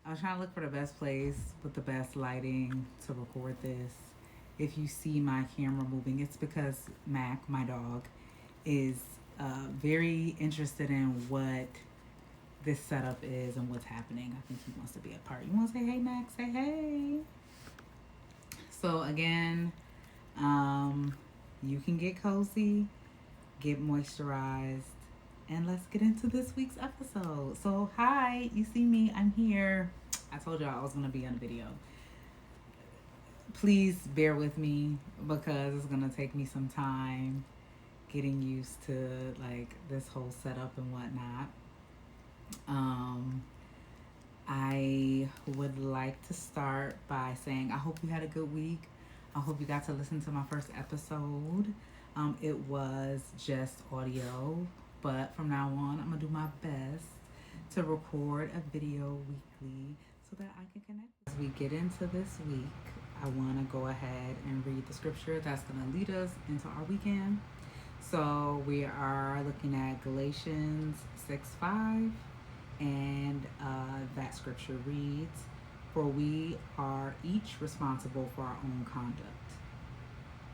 I was trying to look for the best place with the best lighting to record this. If you see my camera moving, it's because Mac, my dog, is very interested in what this setup is and what's happening. I think he wants to be a part. You want to say hey, Mac? Say hey. So again, um, you can get cozy, get moisturized, and let's get into this week's episode. So hi, you see me? I'm here. I told y'all I was gonna be on a video. Please bear with me because it's gonna take me some time getting used to like this whole setup and whatnot. Um, I would like to start by saying I hope you had a good week. I hope you got to listen to my first episode. It was just audio, but from now on, I'm gonna do my best to record a video weekly so that I can connect. As we get into this week, I want to go ahead and read the scripture that's going to lead us into our weekend. So we are looking at Galatians 6:5, and that scripture reads, "For we are each responsible for our own conduct."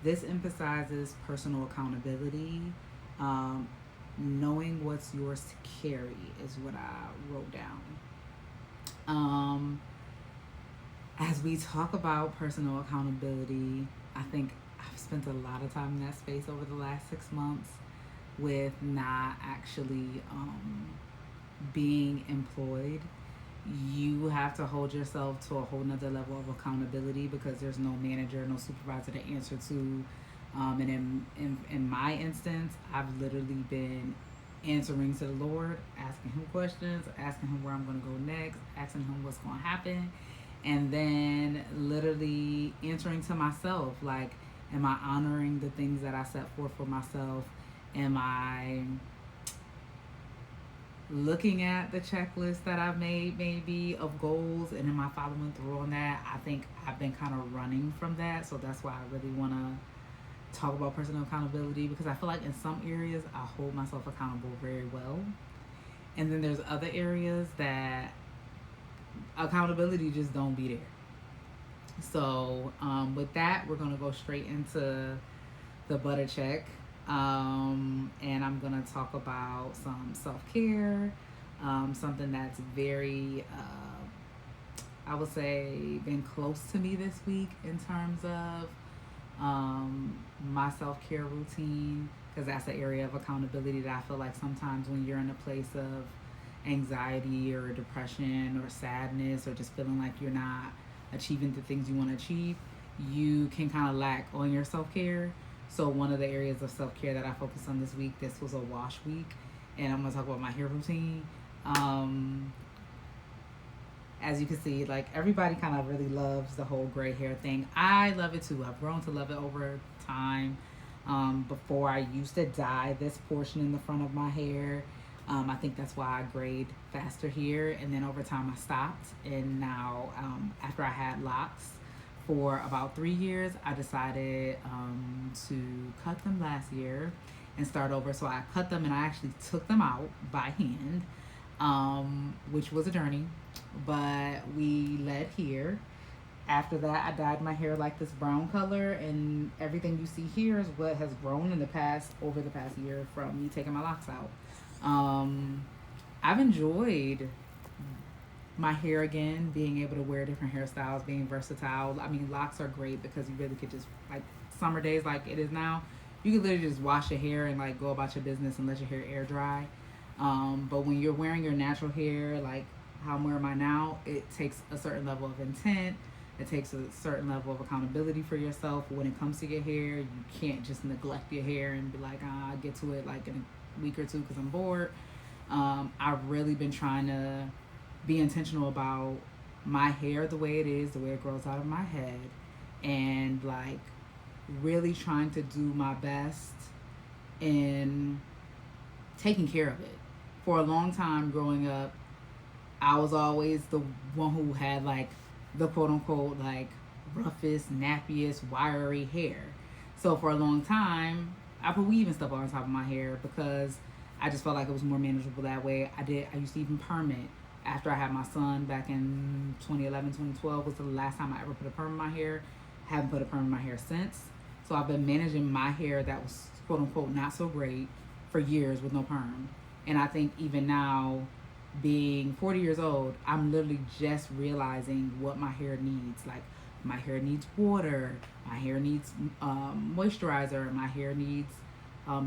This emphasizes personal accountability. Knowing what's yours to carry is what I wrote down. As we talk about personal accountability, I think I've spent a lot of time in that space over the last 6 months with not actually being employed. You have to hold yourself to a whole nother level of accountability because there's no manager, no supervisor to answer to. And in my instance, I've literally been answering to the Lord, asking Him questions, asking Him where I'm going to go next, asking Him what's going to happen, and then literally answering to myself, like, am I honoring the things that I set forth for myself? Am I looking at the checklist that I've made maybe of goals, and am I following through on that? I think I've been kind of running from that, so that's why I really want to talk about personal accountability, because I feel like in some areas I hold myself accountable very well, and then there's other areas that accountability just don't be there. So with that, we're gonna go straight into the butter check, and I'm gonna talk about some self-care, something that's very I would say been close to me this week in terms of my self-care routine, because that's an area of accountability that I feel like sometimes when you're in a place of anxiety or depression or sadness or just feeling like you're not achieving the things you want to achieve, you can kind of lack on your self-care. So one of the areas of self-care that I focused on this week, this was a wash week, and I'm going to talk about my hair routine. As you can see, like, everybody kind of really loves the whole gray hair thing. I love it too. I've grown to love it over time. Before, I used to dye this portion in the front of my hair. I think that's why I grayed faster here. And then over time I stopped. And now, after I had locks for about 3 years, I decided to cut them last year and start over. So I cut them and I actually took them out by hand, which was a journey, but we led here. After that, I dyed my hair like this brown color, and everything you see here is what has grown in the past, over the past year, from me taking my locks out. I've enjoyed my hair again, being able to wear different hairstyles, being versatile. I mean, locks are great because you really could just, like, summer days like it is now, you could literally just wash your hair and like go about your business and let your hair air dry. But when you're wearing your natural hair, like how I'm wearing mine now, it takes a certain level of intent. It takes a certain level of accountability for yourself when it comes to your hair. You can't just neglect your hair and be like, I'll get to it like in a week or two because I'm bored. I've really been trying to be intentional about my hair, the way it is, the way it grows out of my head, and like really trying to do my best in taking care of it. For a long time growing up, I was always the one who had like the quote unquote like roughest, nappiest, wiry hair. So for a long time, I put weave and stuff on top of my hair because I just felt like it was more manageable that way. I used to even perm it after I had my son back in 2011, 2012 was the last time I ever put a perm in my hair. Haven't put a perm in my hair since. So I've been managing my hair that was quote unquote not so great for years with no perm. And I think even now, being 40 years old, I'm literally just realizing what my hair needs. Like, my hair needs water, my hair needs moisturizer, my hair needs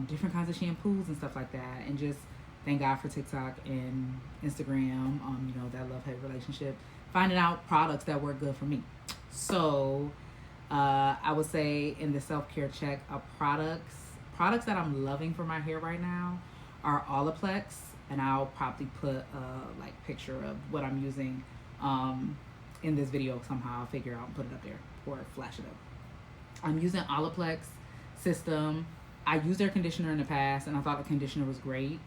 different kinds of shampoos and stuff like that. And just thank God for TikTok and Instagram, that love hate relationship, finding out products that work good for me. So I would say in the self-care check of products that I'm loving for my hair right now are Olaplex, and I'll probably put a picture of what I'm using in this video somehow. I'll figure out and put it up there or flash it up. I'm using Olaplex system. I used their conditioner in the past, and I thought the conditioner was great.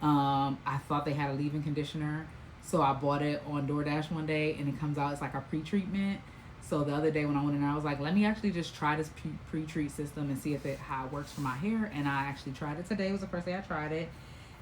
I thought they had a leave-in conditioner, so I bought it on DoorDash one day, and it comes out, it's like a pre-treatment. So the other day when I went in there, I was like, let me actually just try this pre-treat system and see how it works for my hair. And I actually tried it today. It was the first day I tried it,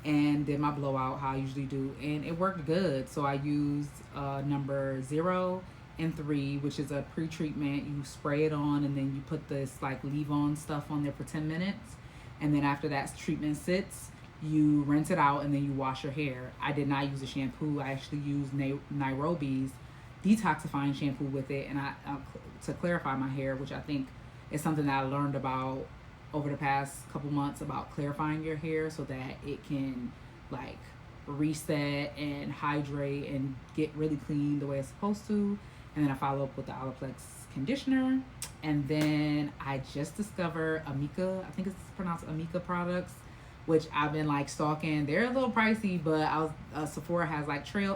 and did my blowout how I usually do, and it worked good. So I used number 0 and 3, which is a pre-treatment. You spray it on, and then you put this leave-on stuff on there for 10 minutes, and then after that treatment sits, you rinse it out, and then you wash your hair. I did not use a shampoo. I actually used Nairobi's detoxifying shampoo with it, and I to clarify my hair, which I think is something that I learned about over the past couple months, about clarifying your hair so that it can reset and hydrate and get really clean the way it's supposed to. And then I follow up with the Olaplex conditioner, and then I just discovered Amika, I think it's pronounced Amika products, which I've been stalking. They're a little pricey, but Sephora has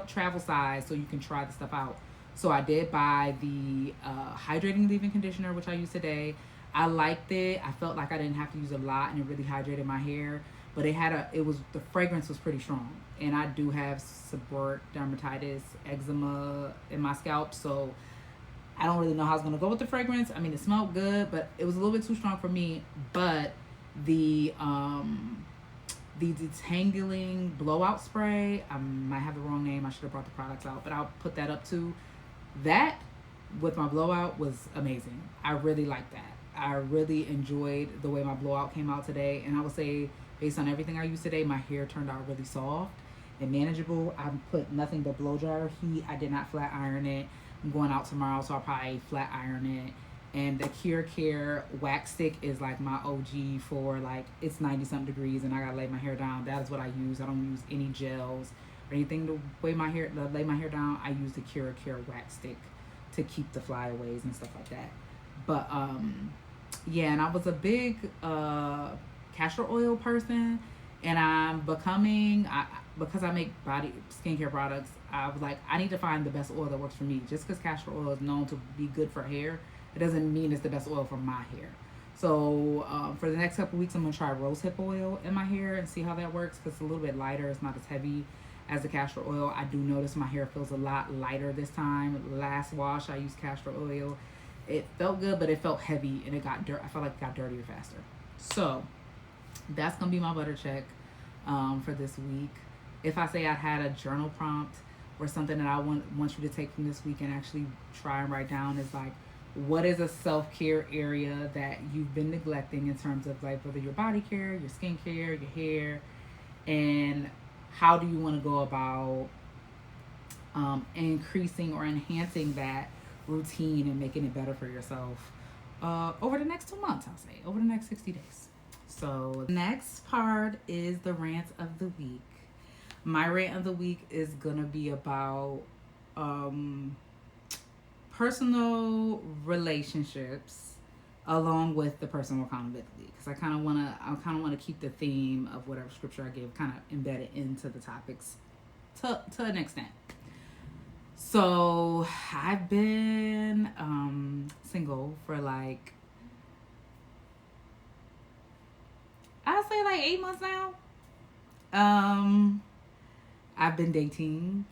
travel size, so you can try the stuff out. So I did buy the hydrating leave-in conditioner, which I used today. I liked it. I felt like I didn't have to use a lot, and it really hydrated my hair. But the fragrance was pretty strong, and I do have seborrheic dermatitis, eczema in my scalp, so I don't really know how it's gonna go with the fragrance. I mean, it smelled good, but it was a little bit too strong for me. But the detangling blowout spray, I might have the wrong name. I should have brought the products out, but I'll put that up too. That with my blowout was amazing. I really liked that. I really enjoyed the way my blowout came out today, and I would say based on everything I used today, my hair turned out really soft and manageable. I put nothing but blow dryer heat. I did not flat iron it. I'm going out tomorrow, so I'll probably flat iron it. And the Cure Care wax stick is my OG for it's 90 something degrees and I gotta lay my hair down. That is what I use. I don't use any gels or anything to lay my hair down. I use the Cure Care wax stick to keep the flyaways and stuff like that. But yeah, and I was a big castor oil person, and I'm becoming, because I make skincare products, I was like, I need to find the best oil that works for me. Just because castor oil is known to be good for hair, it doesn't mean it's the best oil for my hair. So for the next couple weeks, I'm going to try rosehip oil in my hair and see how that works, because it's a little bit lighter. It's not as heavy as the castor oil. I do notice my hair feels a lot lighter this time. Last wash, I used castor oil. It felt good, but it felt heavy, and I felt like it got dirtier faster. So that's going to be my butter check for this week. If I say I had a journal prompt or something that I want you to take from this week and actually try and write down, is what is a self-care area that you've been neglecting in terms of whether your body care, your skin care, your hair, and how do you want to go about increasing or enhancing that routine and making it better for yourself over the next 2 months, I'll say, over the next 60 days. So next part is the rant of the week. My rant of the week is gonna be about personal relationships along with the personal accountability, because I kind of want to keep the theme of whatever scripture I gave kind of embedded into the topics to an extent. So I've been single for I'd say 8 months now. I've been dating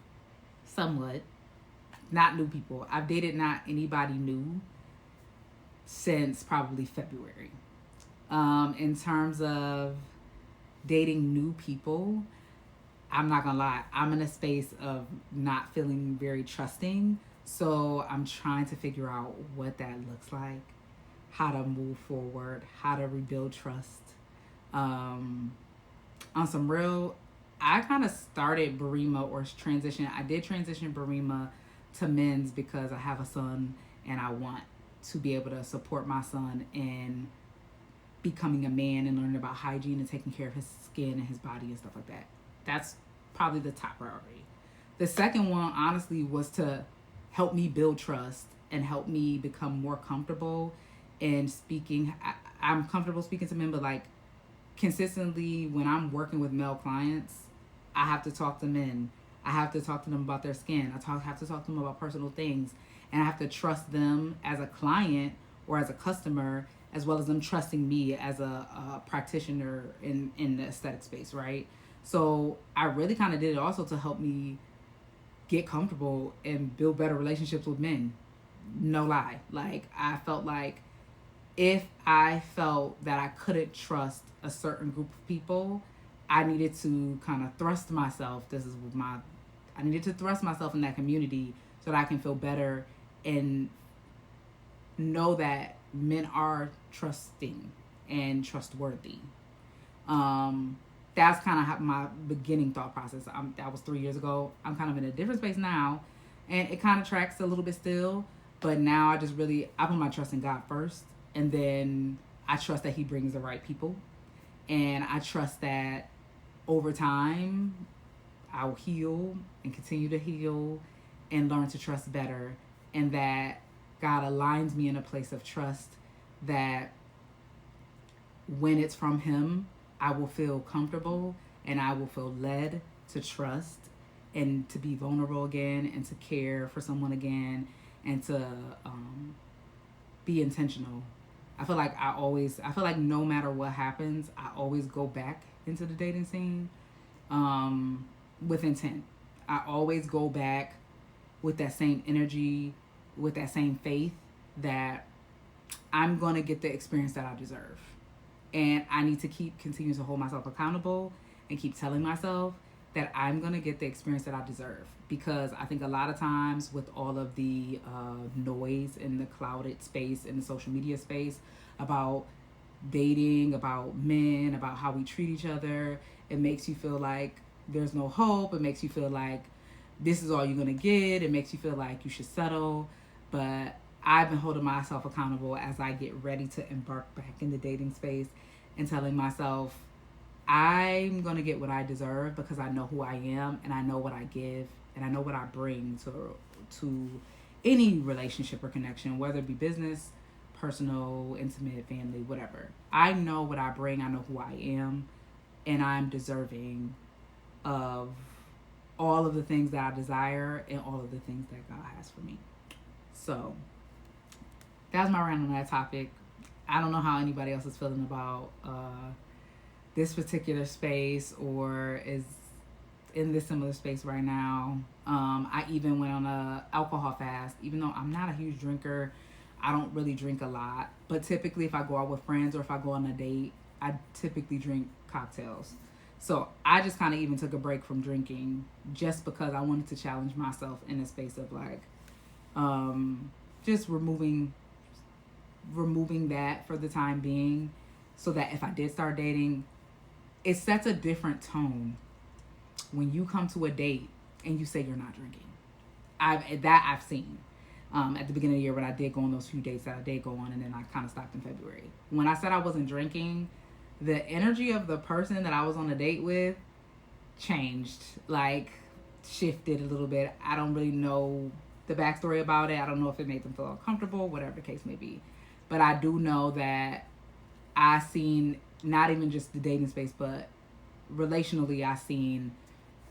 somewhat, not new people. I've dated not anybody new since probably February. In terms of dating new people, I'm not gonna lie, I'm in a space of not feeling very trusting. So I'm trying to figure out what that looks like, how to move forward, how to rebuild trust. Um, on some real, I kind of started Barima or transition. I did transition Barima to men's because I have a son and I want to be able to support my son in becoming a man and learning about hygiene and taking care of his skin and his body and stuff like that. That's probably the top priority. The second one, honestly, was to help me build trust and help me become more comfortable in speaking. I'm comfortable speaking to men, but like consistently when I'm working with male clients, I have to talk to men. I have to talk to them about their skin. Have to talk to them about personal things, and I have to trust them as a client or as a customer, as well as them trusting me as a practitioner in the aesthetic space, right? So I really kind of did it also to help me get comfortable and build better relationships with men. No lie, like I felt like if I felt that I couldn't trust a certain group of people, I needed to kind of thrust myself. I needed to thrust myself in that community so that I can feel better and know that men are trusting and trustworthy. Um, that's kind of how my beginning thought process. That was 3 years ago. I'm kind of in a different space now, and it kind of tracks a little bit still. But now I put my trust in God first, and then I trust that He brings the right people, and I trust that over time I'll heal and continue to heal and learn to trust better, and that God aligns me in a place of trust that when it's from Him, I will feel comfortable and I will feel led to trust and to be vulnerable again and to care for someone again and to be intentional. I feel like no matter what happens, I always go back into the dating scene with intent. I always go back with that same energy, with that same faith that I'm going to get the experience that I deserve. And I need to keep continuing to hold myself accountable and keep telling myself that I'm going to get the experience that I deserve. Because I think a lot of times with all of the noise in the clouded space, in the social media space, about dating, about men, about how we treat each other, it makes you feel like there's no hope. It makes you feel like this is all you're going to get. It makes you feel like you should settle. But I've been holding myself accountable as I get ready to embark back in the dating space and telling myself I'm going to get what I deserve because I know who I am and I know what I give and I know what I bring to any relationship or connection, whether it be business, personal, intimate, family, whatever. I know what I bring, I know who I am, and I'm deserving of all of the things that I desire and all of the things that God has for me. So that's my rant on that topic. I don't know how anybody else is feeling about this particular space or is in this similar space right now. I even went on a alcohol fast, even though I'm not a huge drinker. I don't really drink a lot, but typically if I go out with friends or if I go on a date, I typically drink cocktails. So I just kind of even took a break from drinking just because I wanted to challenge myself in a space of like just removing that for the time being, so that if I did start dating, it sets a different tone when you come to a date and you say you're not drinking. I've seen at the beginning of the year when I did go on those few dates that I did go on, and then I kind of stopped in February. When I said I wasn't drinking, the energy of the person that I was on a date with changed, like shifted a little bit. I don't really know the backstory about it. I don't know if it made them feel uncomfortable, whatever the case may be. But I do know that I seen not even just the dating space, but relationally, I seen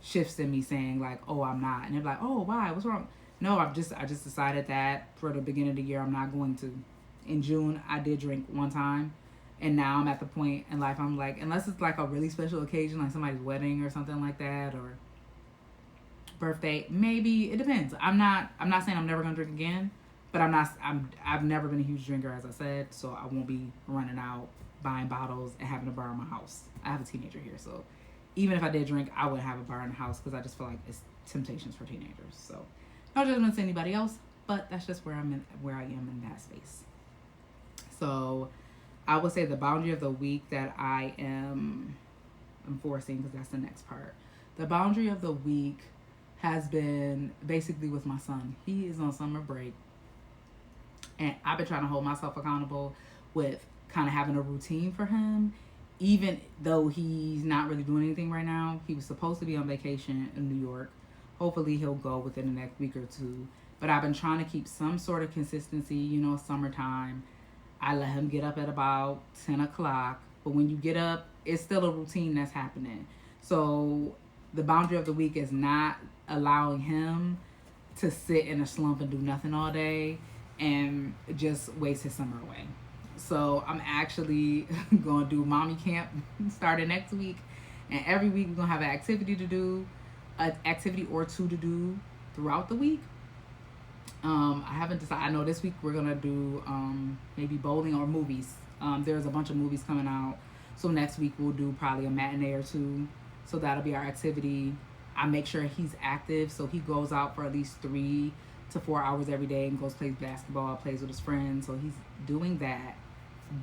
shifts in me saying like, "Oh, I'm not," and they're like, "Oh, why? What's wrong?" No, I just decided that for the beginning of the year, I'm not going to. In June, I did drink one time, and now I'm at the point in life I'm like, unless it's like a really special occasion, like somebody's wedding or something like that, or birthday, maybe it depends. I'm not saying I'm never gonna drink again, but I've never been a huge drinker, as I said, so I won't be running out buying bottles and having to borrow my house. I have a teenager here, so even if I did drink, I wouldn't have a bar in the house because I just feel like it's temptations for teenagers. So no judgment to anybody else, but that's just where I am in that space. So I would say the boundary of the week that I am enforcing, because that's the next part. The boundary of the week has been basically with my son. He is on summer break, and I've been trying to hold myself accountable with kind of having a routine for him, even though he's not really doing anything right now. He was supposed to be on vacation in New York. Hopefully he'll go within the next week or two. But I've been trying to keep some sort of consistency, summertime. I let him get up at about 10 o'clock. But when you get up, it's still a routine that's happening. So the boundary of the week is not allowing him to sit in a slump and do nothing all day and just waste his summer away. So I'm actually going to do mommy camp starting next week. And every week we're going to have an activity to do, an activity or two to do throughout the week. I haven't decided. I know this week we're going to do maybe bowling or movies. There's a bunch of movies coming out. So next week we'll do probably a matinee or two. So that'll be our activity. I make sure he's active. So he goes out for at least 3 to 4 hours every day and goes plays basketball, plays with his friends. So he's doing that.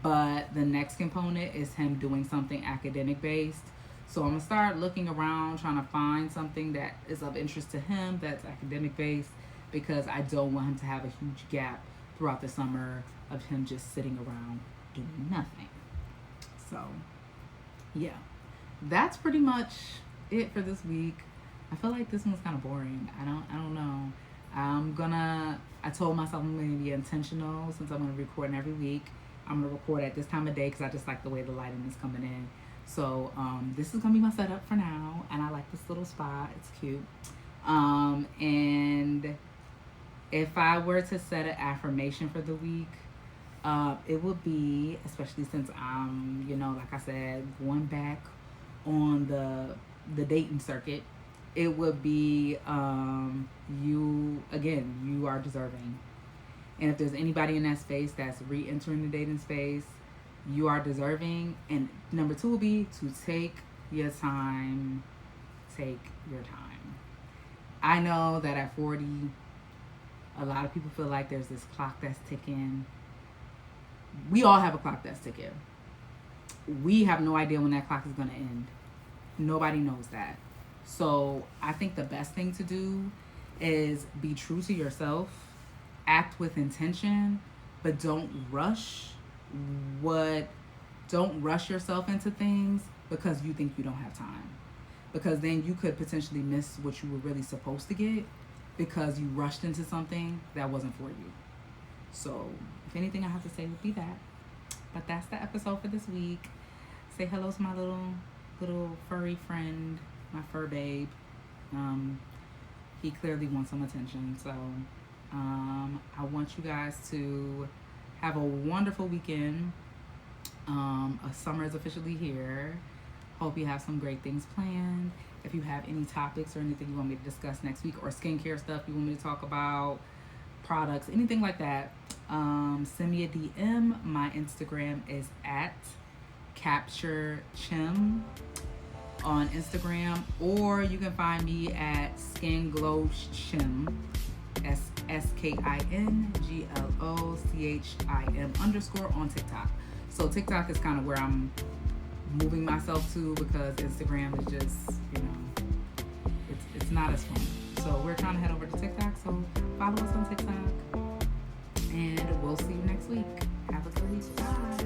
But the next component is him doing something academic based. So I'm going to start looking around, trying to find something that is of interest to him that's academic based, because I don't want him to have a huge gap throughout the summer of him just sitting around doing nothing. So, yeah. That's pretty much it for this week. I feel like this one's kind of boring. I don't know. I told myself I'm going to be intentional since I'm going to be recording every week. I'm going to record at this time of day because I just like the way the lighting is coming in. So this is going to be my setup for now. And I like this little spot. It's cute. And if I were to set an affirmation for the week, it would be, especially since I'm, like I said, going back on the dating circuit, it would be you are deserving. And if there's anybody in that space that's re-entering the dating space, you are deserving. And number 2 will be to take your time. Take your time. I know that at 40, a lot of people feel like there's this clock that's ticking. We all have a clock that's ticking. We have no idea when that clock is going to end. Nobody knows that. So I think the best thing to do is be true to yourself, act with intention, but don't rush yourself into things because you think you don't have time. Because then you could potentially miss what you were really supposed to get because you rushed into something that wasn't for you. So if anything I have to say would be that. But that's the episode for this week. Say hello to my little furry friend, my fur babe. He clearly wants some attention. So I want you guys to have a wonderful weekend. Summer is officially here. Hope you have some great things planned. If you have any topics or anything you want me to discuss next week, or skincare stuff you want me to talk about, products, anything like that, send me a DM. My Instagram is at CaptureChim on Instagram, or you can find me at SkinGlowChim, SKINGLOCHIM_ on TikTok. So TikTok is kind of where I'm moving myself to, because Instagram is just, it's not as fun. So we're trying to head over to TikTok. So follow us on TikTok, and we'll see you next week. Have a good week. Bye.